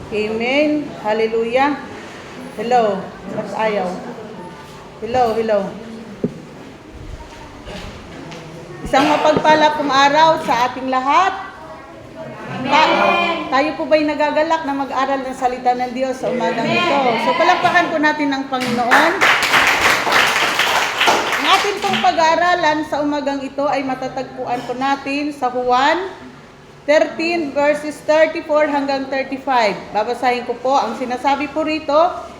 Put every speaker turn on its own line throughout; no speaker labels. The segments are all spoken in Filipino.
Amen. Hallelujah. Hello. Ba't ayaw? Hello. Isang mapagpala pong araw sa ating lahat. Tayo po ba'y nagagalak na mag-aral ng salita ng Diyos sa umagang ito? So palakpakan po natin ng Panginoon. Ang ating pong pag-aaralan sa umagang ito ay matatagpuan po natin sa Juan 13 verses 34 hanggang 35. Babasahin ko po. Ang sinasabi po rito,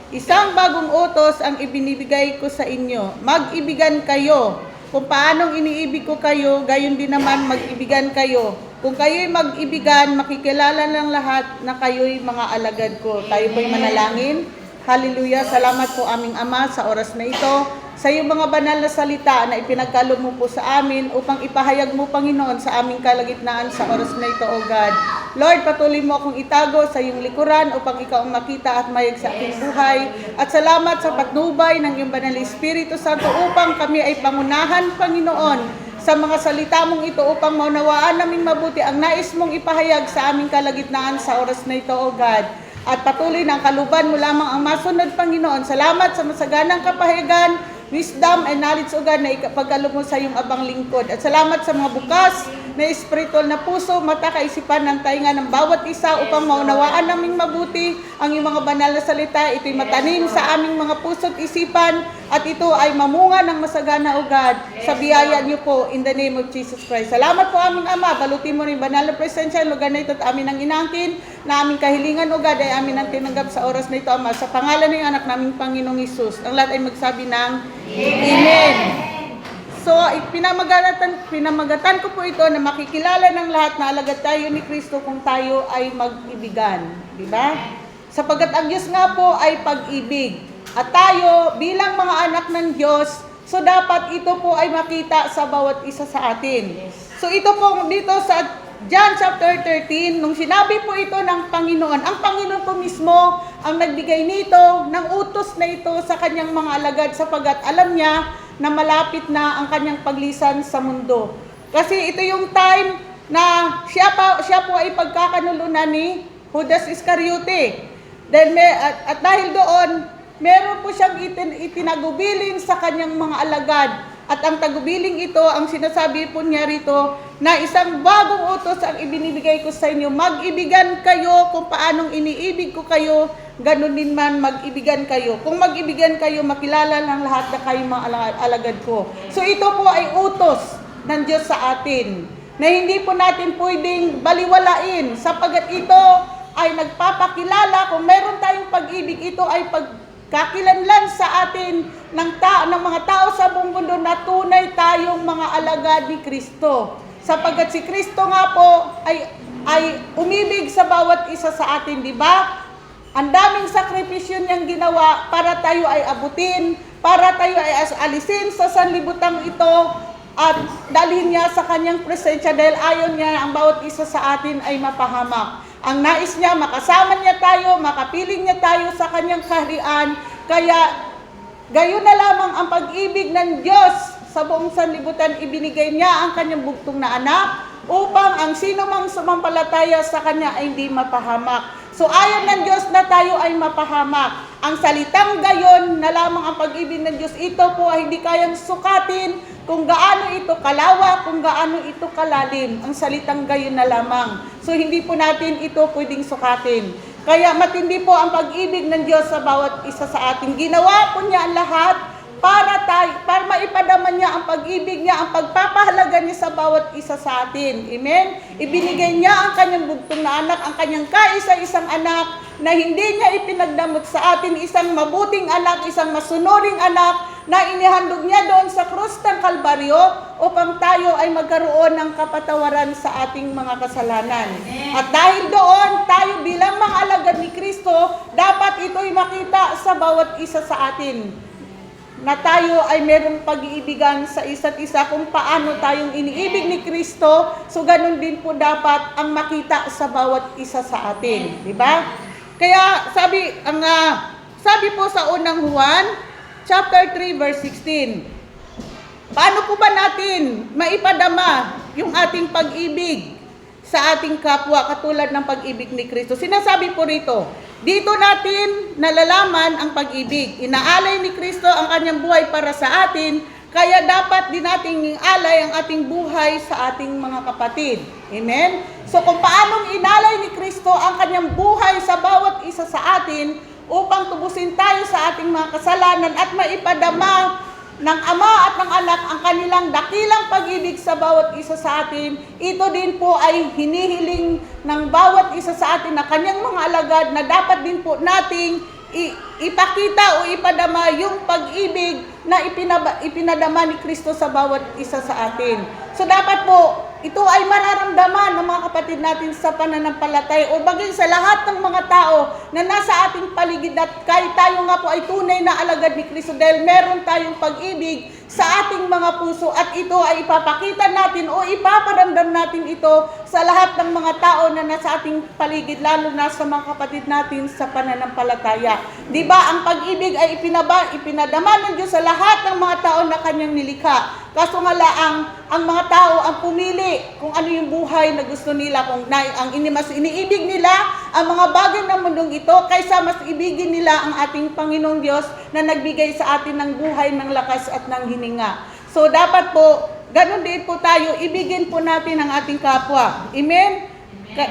isang bagong utos ang ibinibigay ko sa inyo. Mag-ibigan kayo. Kung paanong iniibig ko kayo, gayon din naman mag-ibigan kayo. Kung kayo'y mag-ibigan, makikilala ng lahat na kayo'y mga alagad ko. Tayo po'y manalangin. Hallelujah. Salamat po aming Ama sa oras na ito. Sa iyong mga banal na salita na ipinagkaloob mo po sa amin upang ipahayag mo, Panginoon, sa aming kalagitnaan sa oras na ito, O God. Lord, patuloy mo akong itago sa iyong likuran upang ikaw ang makita at mayag sa aking buhay. At salamat sa patnubay ng iyong banal na Espiritu Santo upang kami ay pangunahan, Panginoon, sa mga salita mong ito upang maunawaan namin mabuti ang nais mong ipahayag sa aming kalagitnaan sa oras na ito, O God. At patuloy ng kaluban mo lamang ang masunod, Panginoon. Salamat sa masaganang kapahayagan, wisdom and knowledge, O God, na ipagkaloob mo sa iyong abang lingkod. At salamat sa mga bukas na espiritual na puso, mata, kaisipan ng tainga ng bawat isa upang maunawaan naming mabuti ang iyong mga banal na salita. Ito'y matanim sa aming mga puso't isipan at ito ay mamunga ng masagana, O God, sa biyaya niyo po in the name of Jesus Christ. Salamat po aming Ama, balutin mo rin banal na presensya, lugar na ito at amin ang inangkin, na aming kahilingan, O God, ay amin ang tinanggap sa oras na ito, Ama, sa pangalan ng anak naming Panginoong Hesus. Ang lahat ay magsabi ng Amen. So, pinamagatan ko po ito na makikilala ng lahat na alagad tayo ni Kristo kung tayo ay mag-ibigan. Diba? Sapagat ang Diyos nga po ay pag-ibig. At tayo, bilang mga anak ng Diyos, so dapat ito po ay makita sa bawat isa sa atin. So, ito po dito sa John chapter 13, nung sinabi po ito ng Panginoon, ang Panginoon po mismo ang nagbigay nito, ng utos na ito sa kanyang mga alagad sapagat alam niya na malapit na ang kanyang paglisan sa mundo. Kasi ito yung time na siya po ay pagkakanulunan ni Judas Iscariote. At dahil doon, meron po siyang itinagubilin sa kanyang mga alagad. At ang tagubiling ito, ang sinasabi po niya rito, na isang bagong utos ang ibinibigay ko sa inyo. Mag-ibigan kayo kung paanong iniibig ko kayo, ganun din man mag-ibigan kayo. Kung mag-ibigan kayo, makilala ng lahat na kayo mga alagad ko. So ito po ay utos ng Diyos sa atin, na hindi po natin pwedeng baliwalain, sapagat ito ay nagpapakilala, kung meron tayong pag-ibig, ito ay pagkakilanlan sa atin ng mga tao sa buong mundo na tunay tayong mga alagad ni Kristo. Sapagat si Kristo nga po ay umibig sa bawat isa sa atin, di ba? Ang daming sakripisyo niyang ginawa para tayo ay abutin, para tayo ay alisin sa sanlibutan ito at dalhin niya sa kanyang presensya dahil ayaw niya ang bawat isa sa atin ay mapahamak. Ang nais niya, makasama niya tayo, makapiling niya tayo sa kanyang kaharian. Kaya, gayon na lamang ang pag-ibig ng Diyos sa buong sanlibutan, ibinigay niya ang kanyang bugtong na anak upang ang sino mang sumampalataya sa kanya ay hindi mapahamak. So, ayaw ng Diyos na tayo ay mapahamak. Ang salitang gayon na lamang ang pag-ibig ng Diyos, ito po ay hindi kayang sukatin kung gaano ito kalawak, kung gaano ito kalalim. Ang salitang gayon na lamang. So, hindi po natin ito pwedeng sukatin. Kaya matindi po ang pag-ibig ng Diyos sa bawat isa sa atin. Ginawa po niya ang lahat para maipadaman niya ang pag-ibig niya, ang pagpapahalaga niya sa bawat isa sa atin. Amen? Ibinigay niya ang kanyang bugtong na anak, ang kanyang kaisa-isang anak, na hindi niya ipinagdamot sa atin, isang mabuting anak, isang masunuring anak, na inihandog niya doon sa krus ng Kalbaryo upang tayo ay magkaroon ng kapatawaran sa ating mga kasalanan. At dahil doon, tayo bilang mga alagad ni Kristo, dapat ito'y makita sa bawat isa sa atin, na tayo ay merong pag-iibigan sa isa't isa, kung paano tayong iniibig ni Kristo. So ganun din po dapat ang makita sa bawat isa sa atin, di ba? Kaya sabi po sa unang Juan chapter 3 verse 16, paano po ba natin maipadama yung ating pag-ibig sa ating kapwa katulad ng pag-ibig ni Kristo. Sinasabi po rito, dito natin nalalaman ang pag-ibig. Inaalay ni Kristo ang kanyang buhay para sa atin, kaya dapat din nating alay ang ating buhay sa ating mga kapatid. Amen? So kung paanong inalay ni Kristo ang kanyang buhay sa bawat isa sa atin upang tubusin tayo sa ating mga kasalanan at maipadama ng Ama at ng Anak ang kanilang dakilang pag-ibig sa bawat isa sa atin, ito din po ay hinihiling ng bawat isa sa atin na kanyang mga alagad na dapat din po nating ipakita o ipadama yung pag-ibig na ipinadama ni Kristo sa bawat isa sa atin. So dapat po, ito ay mararamdaman ng mga kapatid natin sa pananampalataya o bagay sa lahat ng mga tao na nasa ating paligid at kahit tayo nga po ay tunay na alagad ni Kristo dahil meron tayong pag-ibig sa ating mga puso at ito ay ipapakita natin o ipaparamdam natin ito sa lahat ng mga tao na nasa ating paligid, lalo na sa mga kapatid natin sa pananampalataya. Di ba, ang pag-ibig ay ipinadama ng Diyos sa lahat ng mga tao na kanyang nilikha. Kaso nga laang, ang mga tao ang pumili kung ano yung buhay na gusto nila, kung mas iniibig nila ang mga bagay ng mundong ito kaysa mas ibigin nila ang ating Panginoong Diyos na nagbigay sa atin ng buhay, ng lakas at ng hininga. So dapat po, ganun din po tayo, ibigin po natin ang ating kapwa. Amen?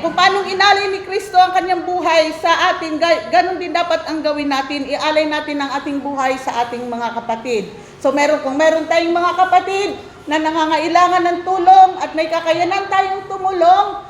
Kung paano inalay ni Kristo ang kanyang buhay sa atin, ganun din dapat ang gawin natin. Ialay natin ang ating buhay sa ating mga kapatid. So kung meron tayong mga kapatid na nangangailangan ng tulong at may kakayanan tayong tumulong,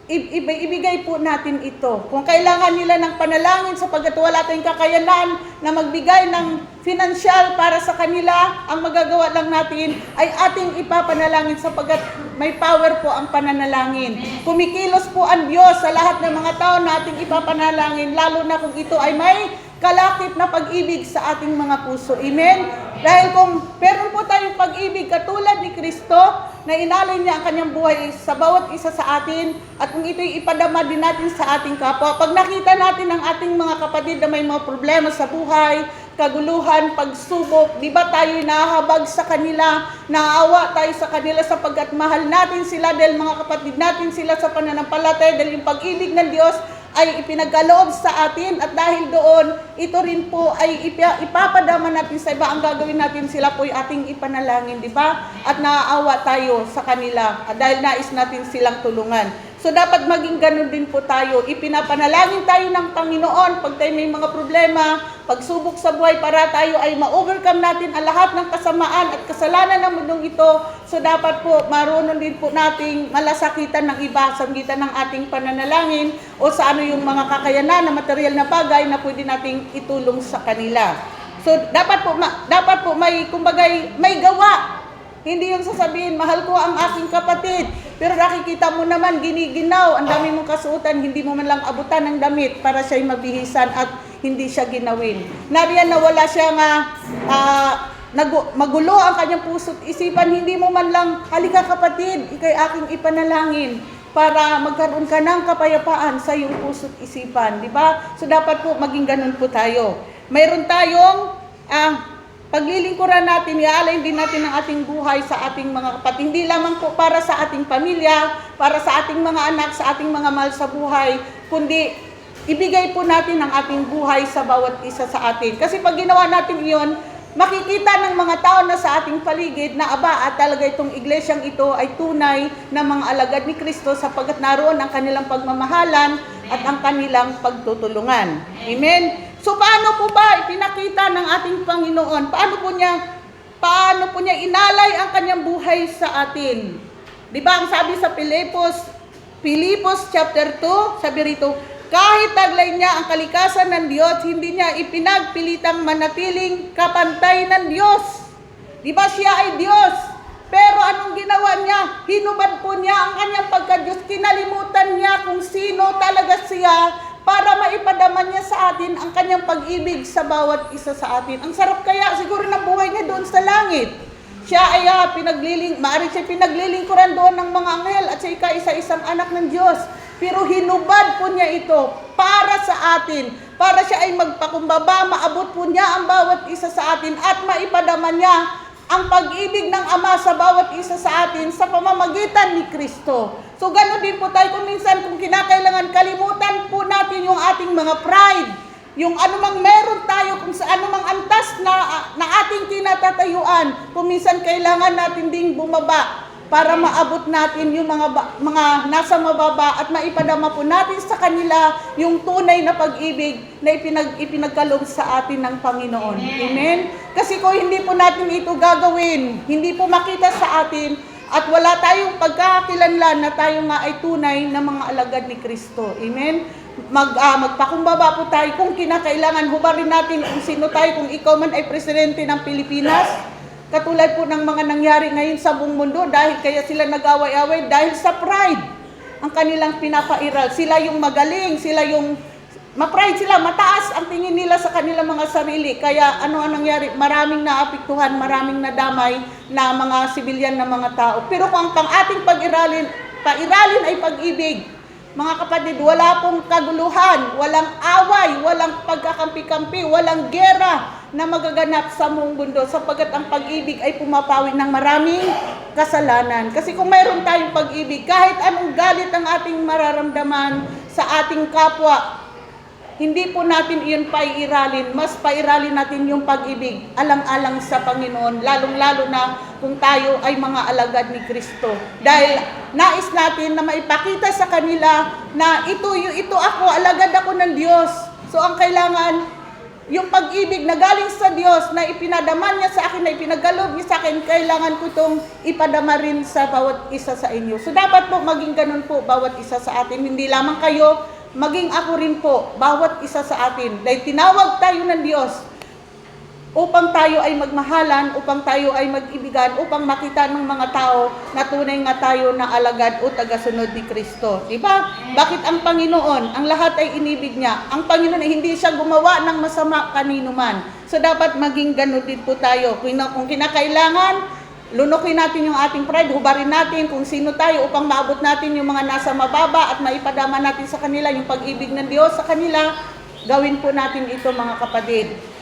ibigay po natin ito. Kung kailangan nila ng panalangin sapagkat wala tayong kakayanan na magbigay ng financial para sa kanila, ang magagawa lang natin ay ating ipapanalangin sapagkat may power po ang pananalangin. Kumikilos po ang Diyos sa lahat ng mga tao na ating ipapanalangin, lalo na kung ito ay may kalakip na pag-ibig sa ating mga puso. Amen? Dahil kung meron po tayong pag-ibig katulad ni Kristo, na inalay niya ang kanyang buhay sa bawat isa sa atin, at kung ito'y ipadama din natin sa ating kapwa, pag nakita natin ang ating mga kapatid na may mga problema sa buhay, kaguluhan, pagsubok, di ba tayo'y nahahabag sa kanila, naawa tayo sa kanila sapagkat mahal natin sila dahil mga kapatid natin sila sa pananampalataya, dahil yung pag-ibig ng Diyos ay ipinagaloob sa atin at dahil doon, ito rin po ay ipapadama natin sa iba. Ang gagawin natin sila po ay ating ipanalangin, di ba? At naaawa tayo sa kanila dahil nais natin silang tulungan. So dapat maging ganun din po tayo. Ipinapanalangin tayo ng Panginoon pag tayo may mga problema, pagsubok sa buhay para tayo ay ma-overcome natin ang lahat ng kasamaan at kasalanan ng mundong ito. So dapat po marunong din po nating malasakitan ng iba sa pagitan ng ating pananalangin o sa ano yung mga kakayanan na material na bagay na pwede nating itulong sa kanila. So dapat po may kumbagay may gawa. Hindi yung sasabihin, mahal ko ang aking kapatid, pero nakikita mo naman, giniginaw, ang dami mong kasuotan, hindi mo man lang abutan ng damit para siya'y mabihisan at hindi siya ginawin. Nariyan na wala siya nga magulo ang kanyang puso't isipan, hindi mo man lang, halika kapatid, ikay aking ipanalangin para magkaroon ka ng kapayapaan sa iyong puso't isipan, di ba? So dapat po maging ganun po tayo. Mayroon tayong paglilingkuran natin, iaalay din natin ang ating buhay sa ating mga kapatid. Hindi lamang po para sa ating pamilya, para sa ating mga anak, sa ating mga mahal sa buhay, kundi ibigay po natin ang ating buhay sa bawat isa sa atin. Kasi pag ginawa natin iyon, makikita ng mga tao na sa ating paligid na at talaga itong iglesyang ito ay tunay na mga alagad ni Kristo sapagkat naroon ang kanilang pagmamahalan at ang kanilang pagtutulungan. Amen? So paano po ba ipinakita ng ating Panginoon? Paano po niya inalay ang kanyang buhay sa atin? Di ba ang sabi sa Filipos chapter 2, sabi rito, kahit taglay niya ang kalikasan ng Diyos, hindi niya ipinagpilitang manatiling kapantay ng Diyos. Di ba siya ay Diyos? Pero anong ginawa niya? Hinubad po niya ang kanyang pagka-Diyos. Kinalimutan niya kung sino talaga siya para maipadama niya sa atin ang kanyang pag-ibig sa bawat isa sa atin. Ang sarap kaya siguro ng buhay niya doon sa langit. Siya ay maaari siya pinaglilingkuran doon ng mga anghel at siya isa-isang anak ng Diyos. Pero hinubad po niya ito para sa atin, para siya ay magpakumbaba, maabot po niya ang bawat isa sa atin at maipadama niya ang pag-ibig ng Ama sa bawat isa sa atin sa pamamagitan ni Kristo. So gano'n din po tayo kung minsan kung kinakailangan kalimutan po natin yung ating mga pride, yung anumang meron tayo, kung sa anumang antas na ating kinatatayuan, kung minsan kailangan natin ding bumaba para maabot natin yung mga nasa mababa at maipadama po natin sa kanila yung tunay na pag-ibig na ipinagkaloob sa atin ng Panginoon. Amen? Kasi kung hindi po natin ito gagawin, hindi po makita sa atin at wala tayong pagkakakilanlan na tayo nga ay tunay na mga alagad ni Kristo. Amen? Magpakumbaba po tayo kung kinakailangan, hubarin natin kung sino tayo, kung ikaw man ay presidente ng Pilipinas. Katulad po ng mga nangyari ngayon sa buong mundo dahil kaya sila nag-away-away dahil sa pride. Ang kanilang pinapairal. Sila yung magaling, sila yung ma-pride sila, mataas ang tingin nila sa kanilang mga sarili. Kaya ano ang nangyari? Maraming naapektuhan, maraming nadamay na mga sibilyan na mga tao. Pero kung ang ating pairalin ay pag-ibig, mga kapatid, wala pong kaguluhan, walang away, walang pagkakampi-kampi, walang gera na magaganap sa buong mundo sapagkat ang pag-ibig ay pumapawi ng maraming kasalanan. Kasi kung mayroon tayong pag-ibig, kahit anong galit ang ating mararamdaman sa ating kapwa, hindi po natin iyon paiiralin, mas pairalin natin yung pag-ibig, alang-alang sa Panginoon, lalong-lalo na kung tayo ay mga alagad ni Kristo. Dahil nais natin na maipakita sa kanila na ito ako, alagad ako ng Diyos. So ang kailangan, yung pag-ibig na galing sa Diyos, na ipinadama niya sa akin, na ipinagkaloob niya sa akin, kailangan ko itong ipadama rin sa bawat isa sa inyo. So dapat po maging ganun po bawat isa sa atin, hindi lamang kayo, maging ako rin po, bawat isa sa atin. Dahil tinawag tayo ng Diyos upang tayo ay magmahalan, upang tayo ay mag-ibigan, upang makita ng mga tao na tunay nga tayo na alagad o tagasunod ni Kristo. Diba? Bakit ang Panginoon, ang lahat ay inibig niya. Ang Panginoon ay hindi siya gumawa ng masama kanino man. So dapat maging ganun din po tayo. Kung kinakailangan, lunukin natin yung ating pride, hubarin natin kung sino tayo upang maabot natin yung mga nasa mababa at maipadama natin sa kanila yung pag-ibig ng Diyos sa kanila. Gawin po natin ito, mga kapatid.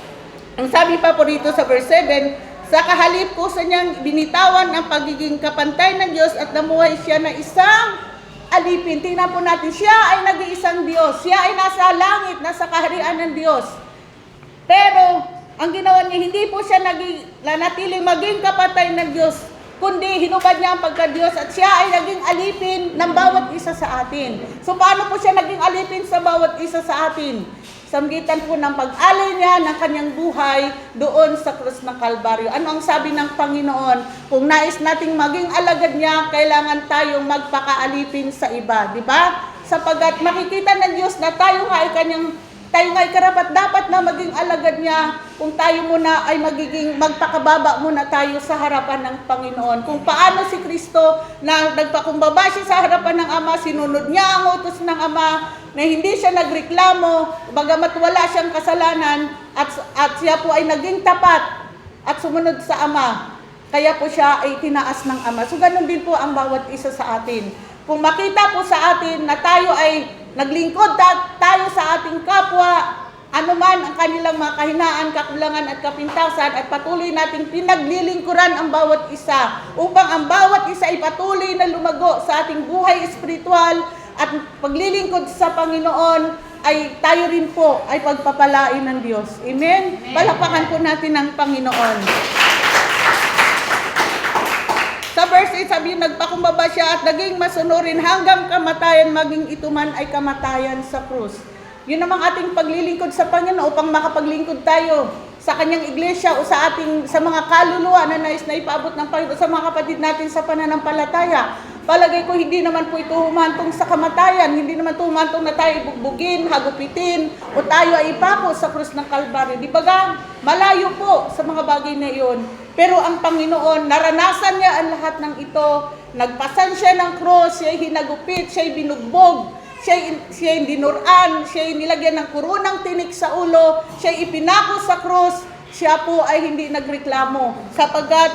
Ang sabi pa po rito sa verse 7, sa kahalip ko sa niyang binitawan ang pagiging kapantay ng Diyos at namuhay siya na isang alipin. Tingnan po natin, siya ay nag-iisang Diyos. Siya ay nasa langit, nasa kaharian ng Diyos. Pero ang ginawa niya, hindi po siya nanatiling maging kapatay ng Diyos, kundi hinubad niya ang pagka-Diyos at siya ay naging alipin ng bawat isa sa atin. So paano po siya naging alipin sa bawat isa sa atin? Sa magitan po ng pag-alay niya ng kanyang buhay doon sa krus ng Kalbaryo. Ano ang sabi ng Panginoon? Kung nais nating maging alagad niya, kailangan tayong magpakaalipin sa iba. Di ba? Sapagkat makikita ng Diyos na tayo nga ay karapat dapat na maging alagad niya kung tayo muna ay magpakababa muna tayo sa harapan ng Panginoon. Kung paano si Kristo na nagpakumbaba siya sa harapan ng Ama, sinunod niya ang utos ng Ama, na hindi siya nagreklamo, bagamat wala siyang kasalanan, at siya po ay naging tapat at sumunod sa Ama. Kaya po siya ay tinaas ng Ama. So ganun din po ang bawat isa sa atin. Kung makita po sa atin na tayo ay naglingkod tayo sa ating kapwa, anuman ang kanilang mga kahinaan, kakulangan at kapintasan, at patuloy nating pinaglilingkuran ang bawat isa upang ang bawat isa ay patuloy na lumago sa ating buhay espiritual at paglilingkod sa Panginoon, ay tayo rin po ay pagpapalain ng Diyos. Amen? Palakpakan po natin ang Panginoon. Sa verse 8, sabi, nagpakumbaba siya at naging masunurin hanggang kamatayan, maging ito man ay kamatayan sa krus. Yun namang ating paglilingkod sa Panginoon upang makapaglingkod tayo sa kanyang iglesia o sa mga kaluluwa na nais na ipaabot ng Panginoon sa mga kapatid natin sa pananampalataya. Palagay ko hindi naman po ito humantong sa kamatayan, hindi naman ito humantong na tayo ibugbugin, hagupitin, o tayo ay ipako sa krus ng Kalbaryo. Di ba ga? Malayo po sa mga bagay na iyon. Pero ang Panginoon, naranasan niya ang lahat ng ito. Nagpasan siya ng krus, siya ay hinagupit, siya ay binugbog, siya ay dinuran, siya ay nilagyan ng kurunang tinik sa ulo, siya ay ipinako sa krus, siya po ay hindi nagreklamo. Sapagkat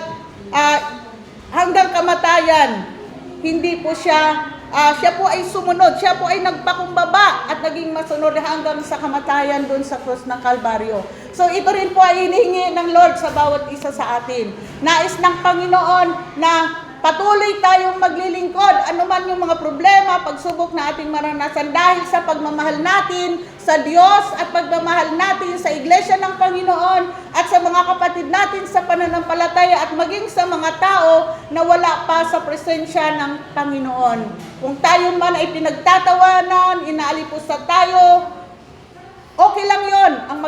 hanggang kamatayan, hindi po siya po ay sumunod, siya po ay nagpakumbaba at naging masunod hanggang sa kamatayan doon sa krus ng Kalbaryo. So ito rin po ay hinihingi ng Lord sa bawat isa sa atin. Nais ng Panginoon na patuloy tayong maglilingkod, anuman yung mga problema, pagsubok na ating maranasan dahil sa pagmamahal natin sa Diyos at pagmamahal natin sa Iglesia ng Panginoon at sa mga kapatid natin sa pananampalataya at maging sa mga tao na wala pa sa presensya ng Panginoon. Kung tayo man ay pinagtatawanan, inaalipusta tayo, okay lang yon. Ang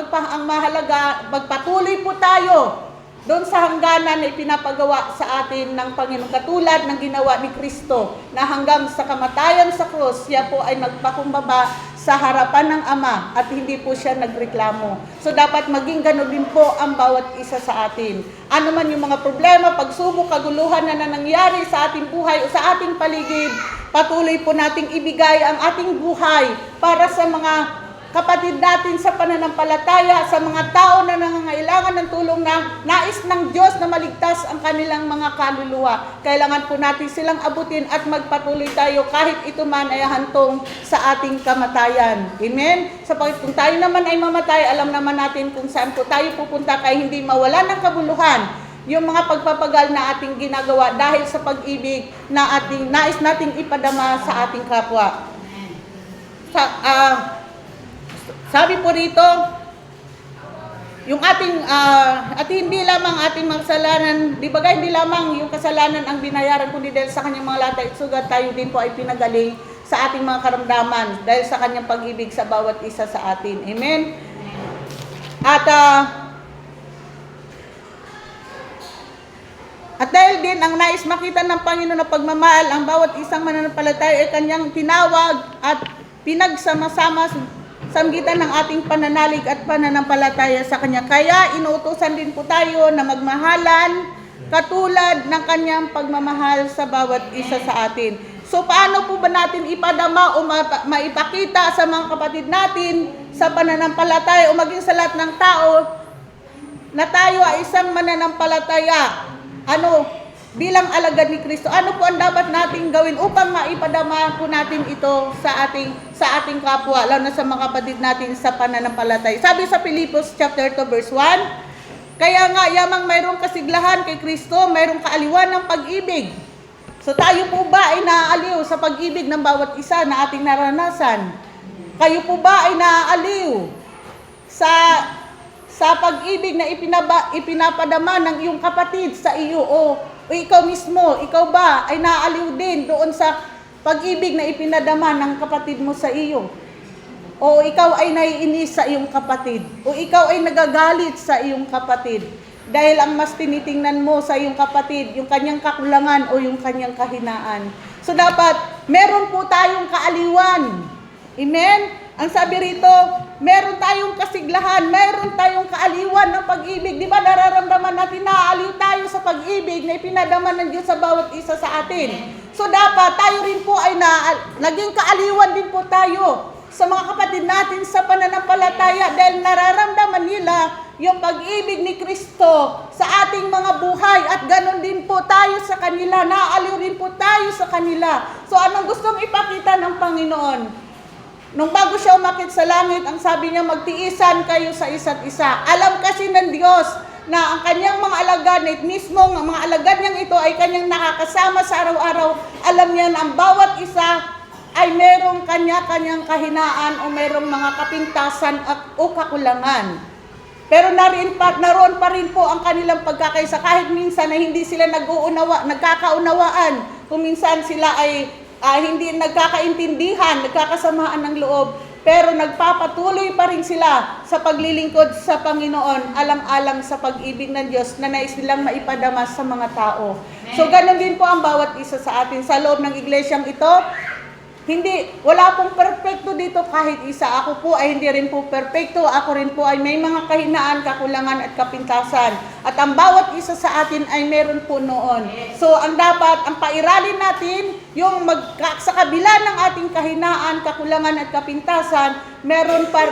mahalaga, magpatuloy po tayo doon sa hangganan na ipinapagawa sa atin ng Panginoon. Katulad ng ginawa ni Kristo na hanggang sa kamatayan sa krus, siya po ay nagpakumbaba sa harapan ng Ama at hindi po siya nagreklamo. So dapat maging ganun din po ang bawat isa sa atin. Ano man yung mga problema, pagsubok, kaguluhan na nangyari sa ating buhay o sa ating paligid, patuloy po nating ibigay ang ating buhay para sa mga kapatid natin sa pananampalataya, sa mga tao na nangangailangan ng tulong na nais ng Diyos na maligtas ang kanilang mga kaluluwa. Kailangan po natin silang abutin at magpatuloy tayo kahit ito man ay hantong sa ating kamatayan. Amen? Sapagkat kung tayo naman ay mamatay, alam naman natin kung saan po tayo pupunta kaya hindi mawala ng kabuluhan yung mga pagpapagal na ating ginagawa dahil sa pag-ibig na ating nais nating ipadama sa ating kapwa. Sabi po rito, yung ating, at hindi lamang ating mga kasalanan, di ba hindi lamang yung kasalanan ang binayaran, kundi dahil sa kanyang mga latay at sugat, tayo din po ay pinagaling sa ating mga karamdaman, dahil sa kanyang pag-ibig sa bawat isa sa atin. Amen? At dahil din ang nais makita ng Panginoon na pagmamahal, ang bawat isang mananampalataya ay kanyang tinawag at pinagsama-sama samgitan ng ating pananalig at pananampalataya sa Kanya. Kaya inuutosan din po tayo na magmahalan katulad ng Kanyang pagmamahal sa bawat isa sa atin. So paano po ba natin ipadama o maipakita sa mga kapatid natin sa pananampalataya o maging sa lahat ng tao na tayo ay isang mananampalataya? Bilang alagad ni Kristo, ano po ang dapat nating gawin upang maipadama po natin ito sa ating kapwa, lalo na sa mga kapatid natin sa pananampalataya? Sabi sa Filipos chapter 2 verse 1, kaya nga yamang mayroong kasiglahan kay Kristo, mayroong kaaliwan ng pag-ibig. So tayo po ba ay naaaliw sa pag-ibig ng bawat isa na ating naranasan? Kayo po ba ay naaaliw sa pag-ibig na ipinapadama ng iyong kapatid sa iyo o ikaw mismo, ikaw ba ay naaaliw din doon sa pag-ibig na ipinadama ng kapatid mo sa iyo? O ikaw ay naiinis sa iyong kapatid? O ikaw ay nagagalit sa iyong kapatid? Dahil ang mas tinitingnan mo sa iyong kapatid, yung kanyang kakulangan o yung kanyang kahinaan. So dapat, meron po tayong kaaliwan. Amen? Ang sabi rito, meron tayong kasiglahan, meron tayong kaaliwan ng pag-ibig. Di ba nararamdaman natin na aaliw tayo sa pag-ibig na ipinadama ng Diyos sa bawat isa sa atin. So dapat tayo rin po ay naging kaaliwan din po tayo sa mga kapatid natin sa pananampalataya dahil nararamdaman nila yung pag-ibig ni Kristo sa ating mga buhay at ganon din po tayo sa kanila, naaaliw rin po tayo sa kanila. So anong gustong ipakita ng Panginoon? Nung bago siya umakit sa langit, ang sabi niya, magtiisan kayo sa isa't isa. Alam kasi ng Diyos na ang kanyang mga alagad, at mismo ang mga alagad niyang ito ay kanyang nakakasama sa araw-araw. Alam niya na ang bawat isa ay merong kanya-kanyang kahinaan o merong mga kapintasan o kakulangan. Pero naroon pa rin po ang kanilang pagkakaisa kahit minsan na hindi sila nagkakaunawaan. Kung minsan sila ay hindi nagkakaintindihan, nagkakasamaan ng loob, pero nagpapatuloy pa rin sila sa paglilingkod sa Panginoon, alang-alang sa pag-ibig ng Diyos na nais nilang maipadama sa mga tao. So ganun din po ang bawat isa sa atin sa loob ng iglesyang ito. Wala pong perfecto dito kahit isa. Ako po ay hindi rin po perfecto. Ako rin po ay may mga kahinaan, kakulangan at kapintasan. At ang bawat isa sa atin ay meron po noon. So ang pairalin natin, yung sa kabila ng ating kahinaan, kakulangan at kapintasan,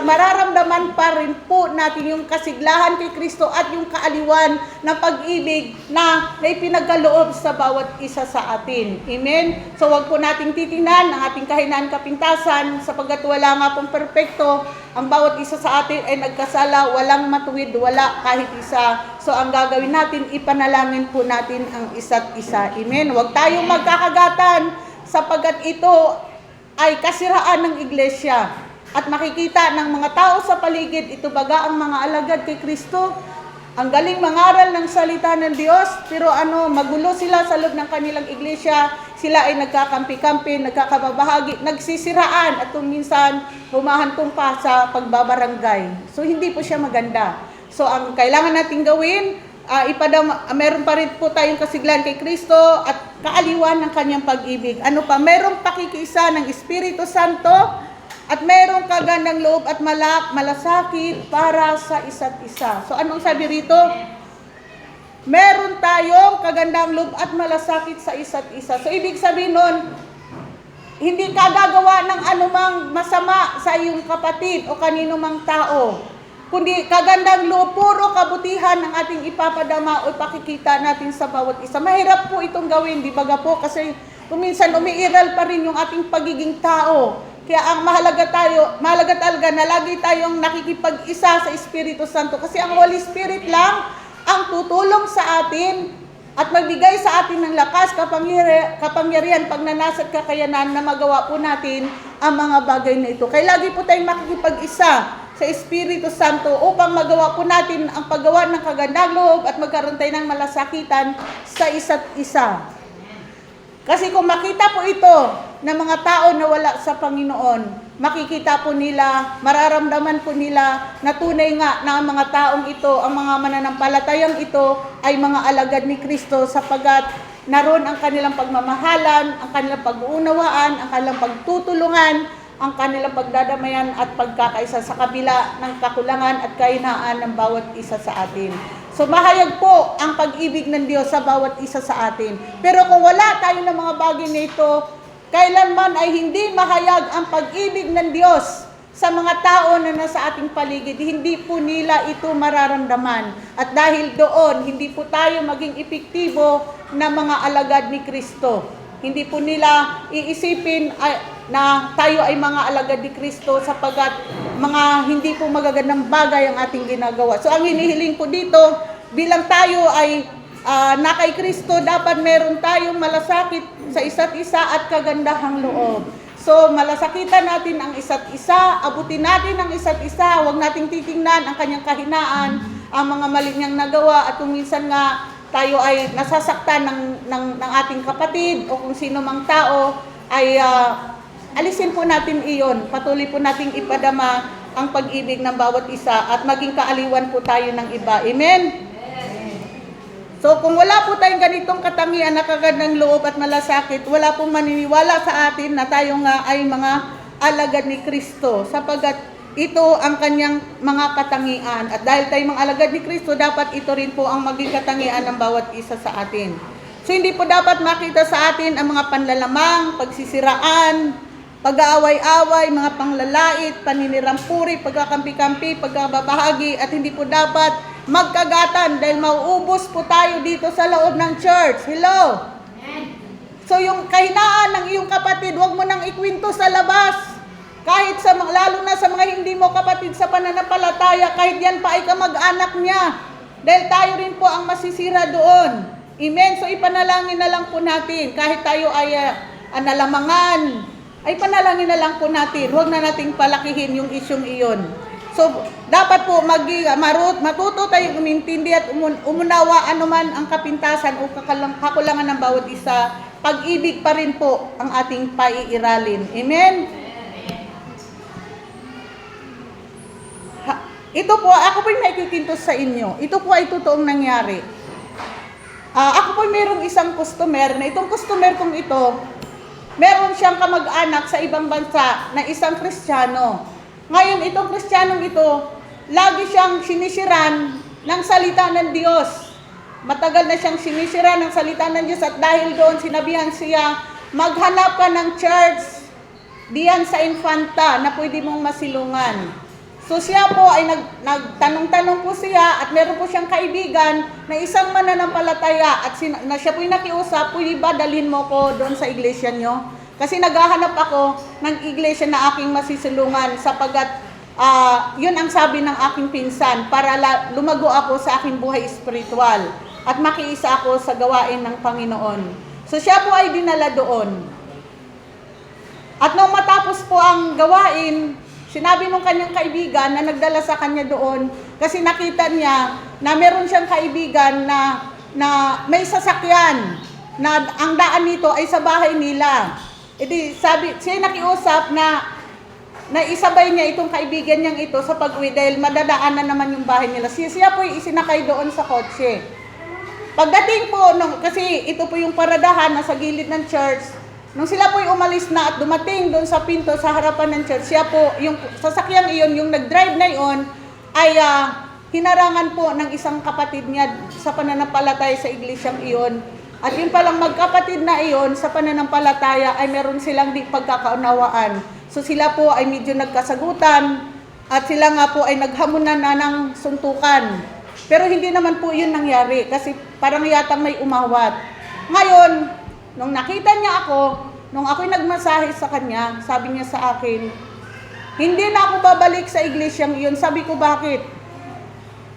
mararamdaman pa rin po natin yung kasiglahan kay Kristo at yung kaaliwan ng pag-ibig na ipinagkaloob sa bawat isa sa atin. Amen? So wag po nating titingnan ang ating ating kahinaan kapintasan, sapagkat wala nga pong perpekto, ang bawat isa sa atin ay nagkasala, walang matuwid, wala kahit isa. So ang gagawin natin, ipanalangin po natin ang isa't isa. Amen. Huwag tayong magkakagatan, sapagkat ito ay kasiraan ng iglesia. At makikita ng mga tao sa paligid, ito baga ang mga alagad kay Kristo. Ang galing mangaral ng salita ng Diyos, pero magulo sila sa loob ng kanilang iglesia. Sila ay nagkakampi-kampi, nagkakababahagi, nagsisiraan at kung minsan humahantong pa sa pagbabarangay. So hindi po siya maganda. So ang kailangan nating gawin, meron pa rin po tayong kasiglahan kay Kristo at kaaliwan ng kanyang pag-ibig. Ano pa? Merong pakikiisa ng Espiritu Santo at merong kagandang loob at malasakit para sa isa't isa. So anong sabi rito? Meron tayong kagandang loob at malasakit sa isa't isa. So ibig sabihin nun, hindi ka gagawa ng anumang masama sa iyong kapatid o kanino mang tao. Kundi kagandang loob, puro kabutihan ng ating ipapadama o ipakikita natin sa bawat isa. Mahirap po itong gawin, di ba po? Kasi kuminsan umiiral pa rin yung ating pagiging tao. Kaya ang mahalaga talaga na lagi tayong nakikipag-isa sa Espiritu Santo. Kasi ang Holy Spirit lang ang tutulong sa atin at magbigay sa atin ng lakas, kapangyarihan, pagnanasa at kakayanan na magawa po natin ang mga bagay na ito. Kaya lagi po tayong makikipag-isa sa Espiritu Santo upang magawa po natin ang paggawa ng kagandang loob at magkaroon tayo ng malasakitan sa isa't isa. Kasi kung makita po ito ng mga tao na wala sa Panginoon, makikita po nila, mararamdaman po nila na tunay nga na ang mga taong ito, ang mga mananampalatayang ito ay mga alagad ni Kristo sapagkat naroon ang kanilang pagmamahalan, ang kanilang pag-uunawaan, ang kanilang pagtutulungan, ang kanilang pagdadamayan at pagkakaisa sa kabila ng kakulangan at kahinaan ng bawat isa sa atin. So mahayag po ang pag-ibig ng Diyos sa bawat isa sa atin. Pero kung wala tayo ng mga bagay na ito, kailanman ay hindi mahayag ang pag-ibig ng Diyos sa mga tao na nasa ating paligid. Hindi po nila ito mararamdaman. At dahil doon, hindi po tayo maging epektibo na mga alagad ni Kristo. Hindi po nila iisipin na tayo ay mga alagad ni Kristo sapagkat mga hindi po magagandang bagay ang ating ginagawa. So ang hinihiling po dito, bilang tayo ay na kay Kristo, dapat meron tayong malasakit sa isa't isa at kagandahang loob. So malasakitan natin ang isa't isa, abutin natin ang isa't isa, huwag nating titingnan ang kanyang kahinaan, ang mga mali niyang nagawa at kung minsan nga tayo ay nasasaktan ng ating kapatid o kung sino mang tao, ay alisin po natin iyon. Patuloy po nating ipadama ang pag-ibig ng bawat isa at maging kaaliwan po tayo ng iba. Amen? So kung wala po tayong ganitong katangian na kagandang loob at malasakit, wala pong maniniwala sa atin na tayo nga ay mga alagad ni Kristo sapagkat ito ang kanyang mga katangian. At dahil tayo mga alagad ni Kristo, dapat ito rin po ang maging katangian ng bawat isa sa atin. So hindi po dapat makita sa atin ang mga panlalamang, pagsisiraan, pag-aaway-away, mga panglalait, paninirampuri, pagkakampi-kampi, pagkababahagi, at hindi po dapat magkagatan dahil mauubos po tayo dito sa loob ng church. Hello? So yung kahinaan ng iyong kapatid, huwag mo nang ikwento sa labas. Kahit lalo na sa mga hindi mo kapatid sa pananampalataya, kahit yan pa ay kamag-anak niya. Dahil tayo rin po ang masisira doon. Amen? So ipanalangin na lang po natin. Kahit tayo ay nalamangan, ay panalangin na lang po natin. Huwag na nating palakihin yung isyong iyon. So dapat po matuto tayong umintindi at umunawa anuman ang kapintasan o kakulangan ng bawat isa. Pag-ibig pa rin po ang ating paiiralin. Amen? Ito po, ako po yung nakikikintos sa inyo. Ito po ay totoong nangyari. Ako po mayroong isang customer, na itong customer kong ito, meron siyang kamag-anak sa ibang bansa na isang Kristiyano. Ngayon, itong Kristiyanong ito, lagi siyang sinisiran ng salita ng Diyos. Matagal na siyang sinisira ng salita ng Diyos at dahil doon sinabihan siya, maghanap ka ng church diyan sa Infanta na pwede mong masilungan. So siya po ay nagtanong-tanong po siya at meron po siyang kaibigan na isang mananampalataya at na siya po ay nakiusap, pwede ba dalhin mo ko doon sa iglesia nyo? Kasi naghahanap ako ng iglesia na aking masisilungan sapagkat yun ang sabi ng aking pinsan para lumago ako sa aking buhay espiritual at makiisa ako sa gawain ng Panginoon. So siya po ay dinala doon. At nung matapos po ang gawain, sinabi nung kanyang kaibigan na nagdala sa kanya doon kasi nakita niya na meron siyang kaibigan na may sasakyan na ang daan nito ay sa bahay nila. Edi sabi, siya nakiusap na isabay niya itong kaibigan niyang ito sa pag-uwi dahil madadaanan naman yung bahay nila. Siya po isinakay doon sa kotse. Pagdating po, kasi ito po yung paradahan na sa gilid ng church, nung sila po umalis na at dumating doon sa pinto sa harapan ng church, siya po, yung sasakyang iyon, yung nag-drive na iyon, ay hinarangan po ng isang kapatid niya sa pananampalataya sa iglesyang iyon. At yun palang magkapatid na iyon sa pananampalataya ay meron silang di pagkakaunawaan. So sila po ay medyo nagkasagutan at sila nga po ay naghamunan na ng suntukan. Pero hindi naman po yun nangyari kasi parang yatang may umawat. Ngayon, nung nakita niya ako, nung ako'y nagmasahe sa kanya, sabi niya sa akin, hindi na ako babalik sa iglesyang iyon. Sabi ko, bakit?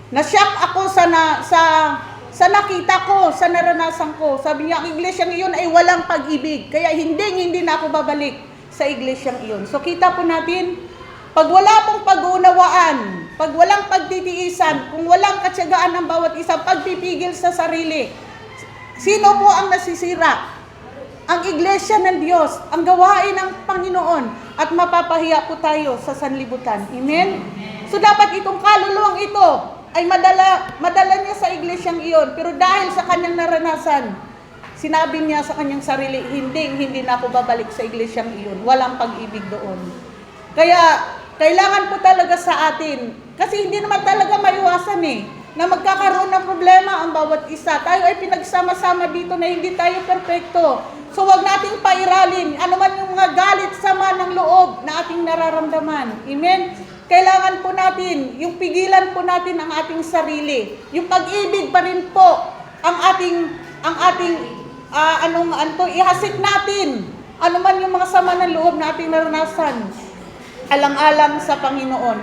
Na-shock ako sa nakita ko, sa naranasan ko. Sabi niya, ang iglesyang iyon ay walang pag-ibig. Kaya hindi na ako babalik sa iglesyang iyon. So kita po natin, pag wala pong pag-uunawaan, pag walang pagtitiisan, kung walang katyagaan ng bawat isa, pagpipigil sa sarili, sino po ang nasisira? Ang iglesia ng Diyos, ang gawain ng Panginoon, at mapapahiya po tayo sa sanlibutan. Amen? So dapat itong kaluluwang ito ay madala niya sa iglesyang iyon. Pero dahil sa kanyang naranasan, sinabi niya sa kanyang sarili, hindi na ako babalik sa iglesyang iyon. Walang pag-ibig doon. Kaya kailangan po talaga sa atin, kasi hindi naman talaga maiwasan na magkakaroon ng problema ang bawat isa. Tayo ay pinagsama-sama dito na hindi tayo perfecto. So wag nating pairalin ano man yung mga galit, sama ng loob na ating nararamdaman. Amen? Kailangan po natin, yung pigilan po natin ang ating sarili. Yung pag-ibig pa rin po ang ating ihasik natin. Ano man yung mga sama ng loob na ating naranasan. Alang-alang sa Panginoon.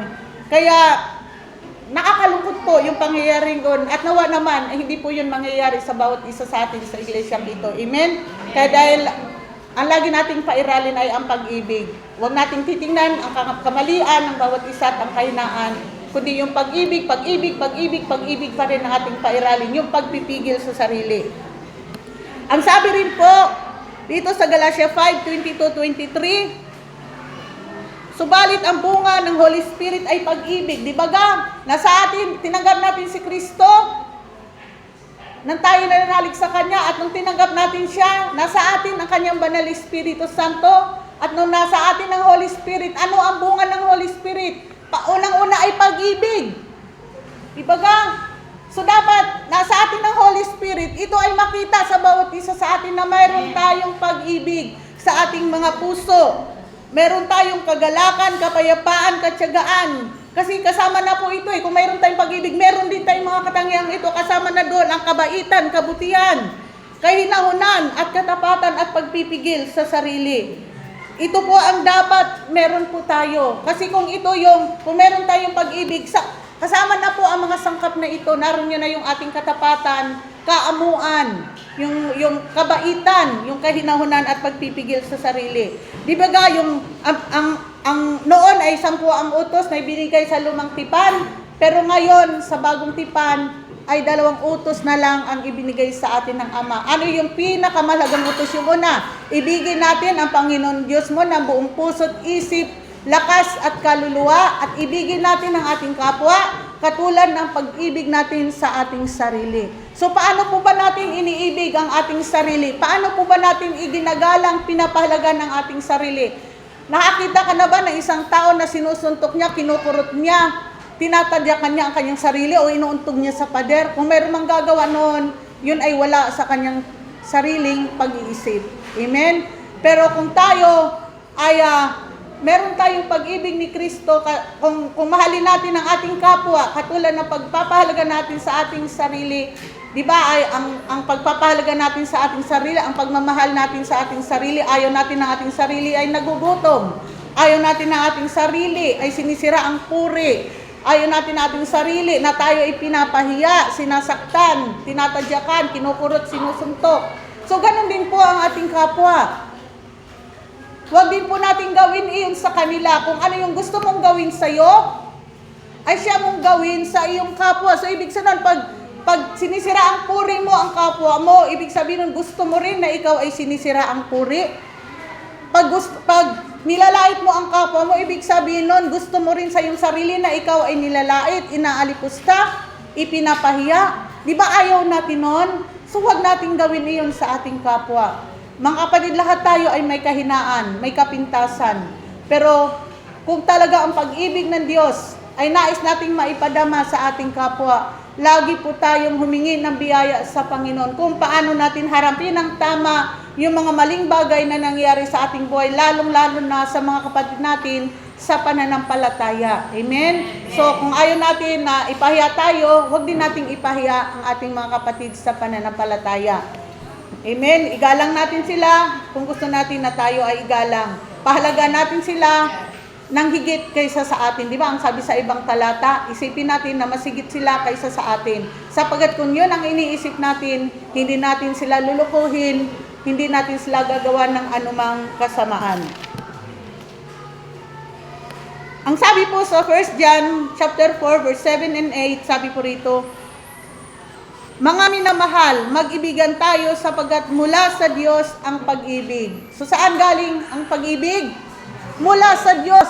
Kaya nakakalungkot po yung pangyayaring doon at nawa naman hindi po yun mangyayari sa bawat isa sa atin sa iglesyang ito. Amen? Kaya dahil ang lagi nating pairalin ay ang pag-ibig. Huwag nating titingnan ang kamalian ng bawat isa at ang kahinaan, kundi yung pag-ibig pa rin ang ating pairalin, yung pagpipigil sa sarili. Ang sabi rin po dito sa Galatia 5:22-23, subalit ang bunga ng Holy Spirit ay pag-ibig. Di ba nasa atin, tinanggap natin si Kristo, nang tayo nananalig sa Kanya, at nung tinanggap natin siya, nasa atin ang Kanyang Banal Espiritu Santo, at nung nasa atin ang Holy Spirit, ano ang bunga ng Holy Spirit? Unang-una ay pag-ibig. Di ba So dapat, nasa atin ang Holy Spirit, ito ay makita sa bawat isa sa atin na mayroon tayong pag-ibig sa ating mga puso. Meron tayong kagalakan, kapayapaan, katyagaan. Kasi kasama na po ito Kung mayroon tayong pag-ibig, meron din tayong mga katangiang ito. Kasama na doon ang kabaitan, kabutihan, kahinahunan, at katapatan at pagpipigil sa sarili. Ito po ang dapat meron po tayo. Kasi kung meron tayong pag-ibig, kasama na po ang mga sangkap na ito. Naroon na yung ating katapatan, kaamuan, yung kabaitan, yung kahinahunan at pagpipigil sa sarili. Di ba ang noon ay 10 ang utos na ibinigay sa lumang tipan, pero ngayon sa bagong tipan ay 2 utos na lang ang ibinigay sa atin ng Ama. Ano yung pinakamahalagang utos? Yung una, ibigin natin ang Panginoon Diyos mo ng buong puso't isip, lakas at kaluluwa, at ibigin natin ang ating kapwa katulad ng pag-ibig natin sa ating sarili. So paano po ba natin iniibig ang ating sarili? Paano po ba natin iginagalang, pinapahalagan ng ating sarili? Nakakita ka na ba ng isang tao na sinusuntok niya, kinukurot niya, tinatadyakan niya ang kanyang sarili o inuuntog niya sa pader? Kung meron mang gagawa noon, yun ay wala sa kanyang sariling pag-iisip. Amen? Pero kung tayo ay meron tayong pag-ibig ni Kristo, kung mahalin natin ang ating kapwa, katulad ng pagpapahalaga natin sa ating sarili, Di ba ay ang pagpapahalaga natin sa ating sarili, ang pagmamahal natin sa ating sarili, ayaw natin ng ating sarili ay nagugutom. Ayaw natin ng ating sarili ay sinisira ang puri. Ayaw natin ng ating sarili na tayo ay pinapahiya, sinasaktan, tinatadyakan, kinukurot, sinusuntok. So ganun din po ang ating kapwa. Huwag din po natin gawin iyon sa kanila. Kung ano yung gusto mong gawin sa'yo, ay siya mong gawin sa iyong kapwa. So ibig sabihin, pag sinisira ang puri mo ang kapwa mo, ibig sabihin gusto mo rin na ikaw ay sinisira ang puri. Pag nilalait mo ang kapwa mo, ibig sabihin nun, gusto mo rin sa iyong sarili na ikaw ay nilalait, inaalipusta, ipinapahiya. Di ba ayaw natin nun? So huwag natin gawin iyon sa ating kapwa. Mga kapatid, lahat tayo ay may kahinaan, may kapintasan. Pero kung talaga ang pag-ibig ng Diyos ay nais nating maipadama sa ating kapwa, lagi po tayong humingi ng biyaya sa Panginoon kung paano natin harapin ng tama yung mga maling bagay na nangyari sa ating buhay, lalong-lalo na sa mga kapatid natin sa pananampalataya. Amen? So, kung ayaw natin na ipahiya tayo, huwag din nating ipahiya ang ating mga kapatid sa pananampalataya. Amen? Igalang natin sila kung gusto natin na tayo ay igalang. Pahalaga natin sila nang higit kaysa sa atin. Di ba? Ang sabi sa ibang talata, isipin natin na masigit sila kaysa sa atin. Sapagat kung yun ang iniisip natin, hindi natin sila lulukuhin, hindi natin sila gagawa ng anumang kasamaan. Ang sabi po sa 1 John chapter 4 verse 7 and 8, sabi po rito, mga minamahal, mag-ibigan tayo sapagkat mula sa Diyos ang pag-ibig. So saan galing ang pag-ibig? Mula sa Diyos.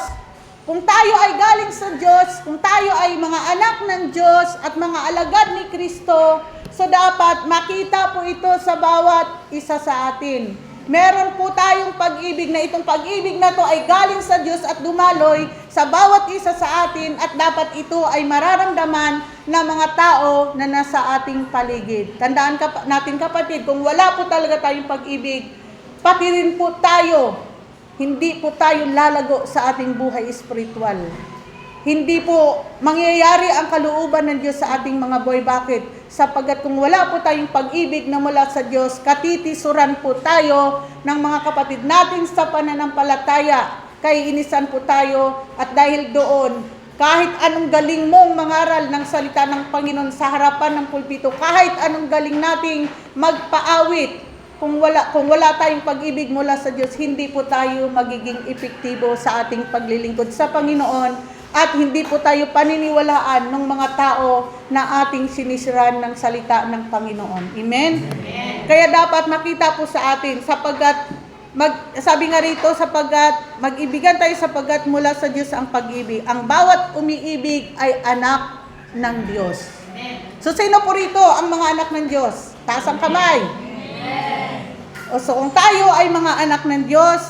Kung tayo ay galing sa Diyos, kung tayo ay mga anak ng Diyos at mga alagad ni Kristo, so dapat makita po ito sa bawat isa sa atin. Meron po tayong pag-ibig na itong pag-ibig na to ay galing sa Diyos at dumaloy sa bawat isa sa atin at dapat ito ay mararamdaman ng mga tao na nasa ating paligid. Tandaan natin kapatid, kung wala po talaga tayong pag-ibig, pati rin po tayo, hindi po tayo lalago sa ating buhay espiritual. Hindi po mangyayari ang kalooban ng Diyos sa ating mga buhay. Bakit? Sapagat kung wala po tayong pag-ibig na mula sa Diyos, katitisuran po tayo ng mga kapatid natin sa pananampalataya. Kaiinisan po tayo at dahil doon, kahit anong galing mong mangaral ng salita ng Panginoon sa harapan ng pulpito, kahit anong galing nating magpaawit, kung wala tayong pag-ibig mula sa Diyos, hindi po tayo magiging epektibo sa ating paglilingkod sa Panginoon at hindi po tayo paniniwalaan ng mga tao na ating sinisiran ng salita ng Panginoon. Amen? Amen. Kaya dapat makita po sa atin sapagkat sabi nga rito, sapagkat mag-ibigan tayo sapagkat mula sa Diyos ang pag-ibig. Ang bawat umiibig ay anak ng Diyos. Amen. So sino po rito ang mga anak ng Diyos? Taas ang kamay. So kung tayo ay mga anak ng Diyos,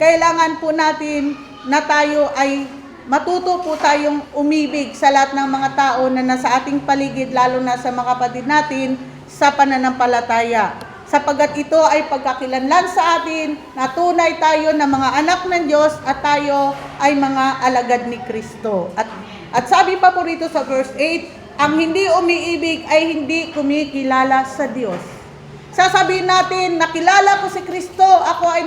kailangan po natin na tayo ay matuto po tayong umibig sa lahat ng mga tao na nasa ating paligid, lalo na sa mga kapatid natin sa pananampalataya. Sapagat ito ay pagkakilanlan sa atin na tunay tayo na mga anak ng Diyos at tayo ay mga alagad ni Kristo. At sabi pa po rito sa verse 8, ang hindi umiibig ay hindi kumikilala sa Diyos. Sasabihin natin, nakilala ko si Kristo, ako ay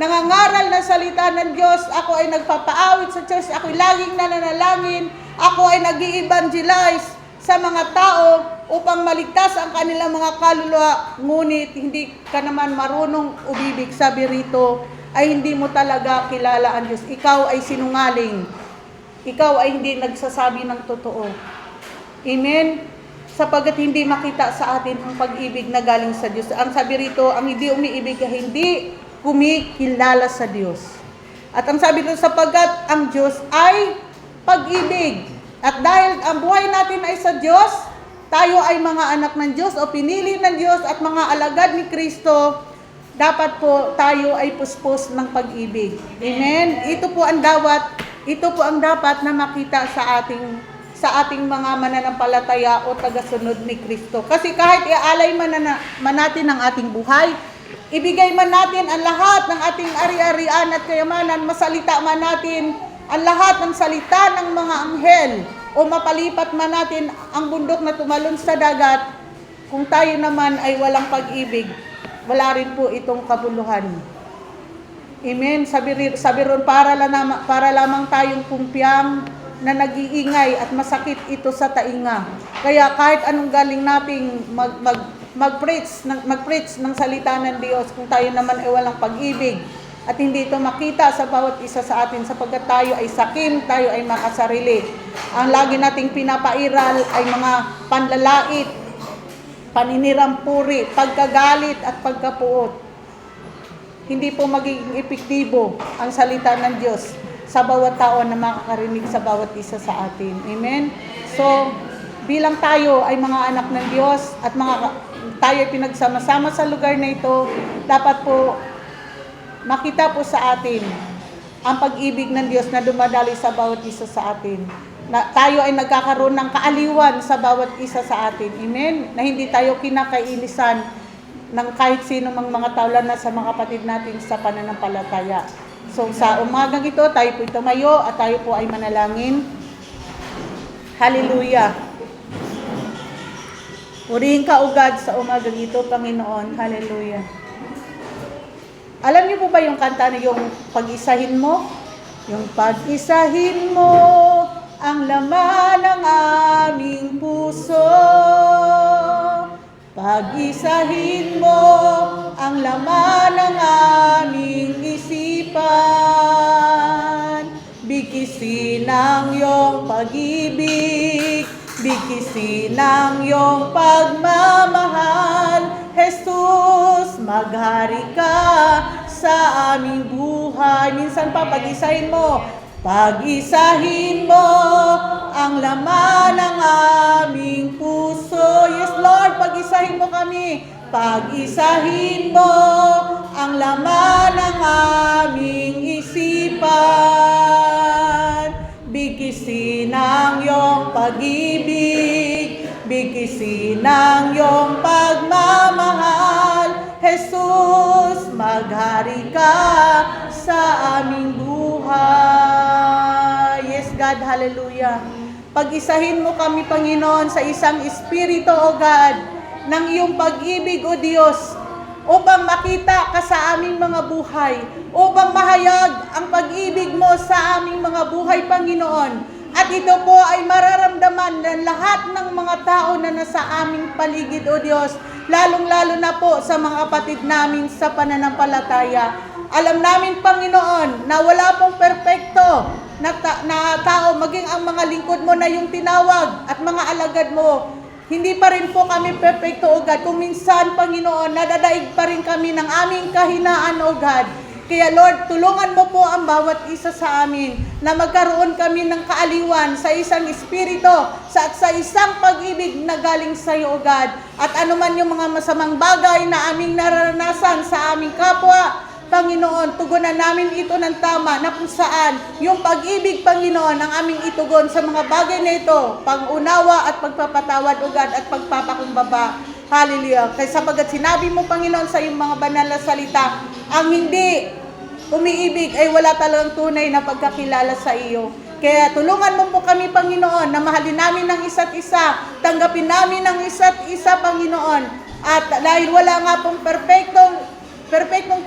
nangangaral ng salita ng Diyos, ako ay nagpapaawit sa church, ako ay laging nananalangin, ako ay nag-i-evangelize sa mga tao upang maligtas ang kanilang mga kaluluwa, ngunit hindi ka naman marunong umibig. Sabi rito, ay hindi mo talaga kilala ang Diyos. Ikaw ay sinungaling. Ikaw ay hindi nagsasabi ng totoo. Amen? Sapagat hindi makita sa atin ang pag-ibig na galing sa Diyos. Ang sabi rito, ang hindi umiibig ay hindi kumikilala sa Diyos. At ang sabi rito, sapagat ang Diyos ay pag-ibig. At dahil ang buhay natin ay sa Diyos, tayo ay mga anak ng Diyos o pinili ng Diyos at mga alagad ni Kristo, dapat po tayo ay puspos ng pag-ibig. Amen? Ito po ang dapat na makita sa ating mga mananampalataya o tagasunod ni Kristo. Kasi kahit ialay man natin ang ating buhay, ibigay man natin ang lahat ng ating ari-arian at kayamanan, masalita man natin ang lahat ng salita ng mga anghel, o mapalipat man natin ang bundok na tumalon sa dagat, kung tayo naman ay walang pag-ibig, wala rin po itong kabuluhan. Amen. Sabi ron, para lamang tayong kumpiang na nag-iingay at masakit ito sa tainga. Kaya kahit anong galing nating mag-preach ng salita ng Diyos, kung tayo naman ay walang pag-ibig at hindi ito makita sa bawat isa sa atin, sapagkat tayo ay sakim, tayo ay makasarili. Ang lagi nating pinapairal ay mga panlalait, paninirampuri, pagkagalit at pagkapuot. Hindi po magiging epektibo ang salita ng Diyos sa bawat tao na makakarinig sa bawat isa sa atin. Amen? So, bilang tayo ay mga anak ng Diyos at tayo ay pinagsama-sama sa lugar na ito, dapat po makita po sa atin ang pag-ibig ng Diyos na dumadali sa bawat isa sa atin. Na tayo ay nagkakaroon ng kaaliwan sa bawat isa sa atin. Amen? Na hindi tayo kinakainisan ng kahit sino mang mga tao na sa mga kapatid natin sa pananampalataya. So sa umagang ito, tayo po tumayo at tayo po ay manalangin. Hallelujah! Purihin ka o God sa umagang ito, Panginoon. Hallelujah! Alam niyo po ba yung kanta na yung pag-isahin mo? Yung pag-isahin mo ang laman ng aming puso. Pag-isahin mo ang laman ng aming isipan. Bigkisin ang iyong pag-ibig, bigkisin ang iyong pagmamahal. Jesus, maghari ka sa aming buhay. Minsan pa, pag-isahin mo. Pag-isahin mo ang laman ng aming puso. Yes, Lord, pag-isahin mo kami. Pag-isahin mo ang laman ng aming isipan. Bigkisin ang iyong pag-ibig, bigkisin ang iyong pagmamahal. Jesus, maghari ka sa aming buhay. Yes, God, hallelujah. Pag-isahin mo kami, Panginoon, sa isang espiritu, O God, ng iyong pag-ibig, O Diyos, upang makita ka sa aming mga buhay, upang mahayag ang pag-ibig mo sa aming mga buhay, Panginoon. At ito po ay mararamdaman ng lahat ng mga tao na nasa aming paligid, O Diyos, lalong-lalo na po sa mga kapatid namin sa pananampalataya. Alam namin, Panginoon, na wala pong perpekto na tao, maging ang mga lingkod mo na yung tinawag at mga alagad mo. Hindi pa rin po kami perpekto, O God. Kung minsan, Panginoon, nadadaig pa rin kami ng aming kahinaan, O God. Kaya Lord, tulungan mo po ang bawat isa sa amin na magkaroon kami ng kaaliwan sa isang espiritu, sa isang pag-ibig na galing sa iyo, O God. At anuman yung mga masamang bagay na aming nararanasan sa aming kapwa, Panginoon, tugunan namin ito ng tama na kung saan yung pag-ibig, Panginoon, ang aming itugon sa mga bagay na ito, pang-unawa at pagpapatawad, O God, at pagpapakumbaba. Hallelujah. Kaya sapagat sinabi mo, Panginoon, sa iyong mga banal na salita, ang hindi umiibig ay wala talagang tunay na pagkakilala sa iyo. Kaya tulungan mo po kami, Panginoon, na mahalin namin ng isa't isa, tanggapin namin ng isa't isa, Panginoon. At dahil wala nga pong perfectong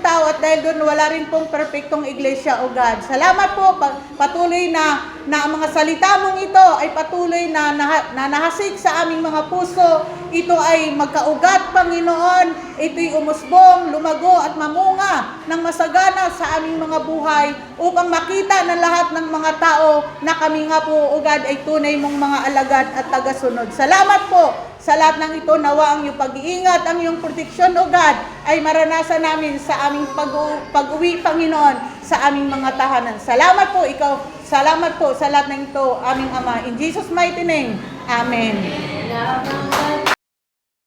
tao at dahil doon wala rin pong perfectong iglesia, O God. Salamat po, patuloy na ang mga salita mong ito ay patuloy na nahasik sa aming mga puso. Ito ay magkaugat, Panginoon. Ito'y umusbong, lumago at mamunga ng masagana sa aming mga buhay upang makita ng lahat ng mga tao na kami nga po, O God, ay tunay mong mga alagad at tagasunod. Salamat po sa lahat ng ito. Nawa ang iyong pag-iingat, ang iyong proteksyon, O God, ay maranasan namin sa aming pag-uwi, Panginoon, sa aming mga tahanan. Salamat po, salamat po sa lahat ng ito, aming Ama. In Jesus' mighty name, Amen.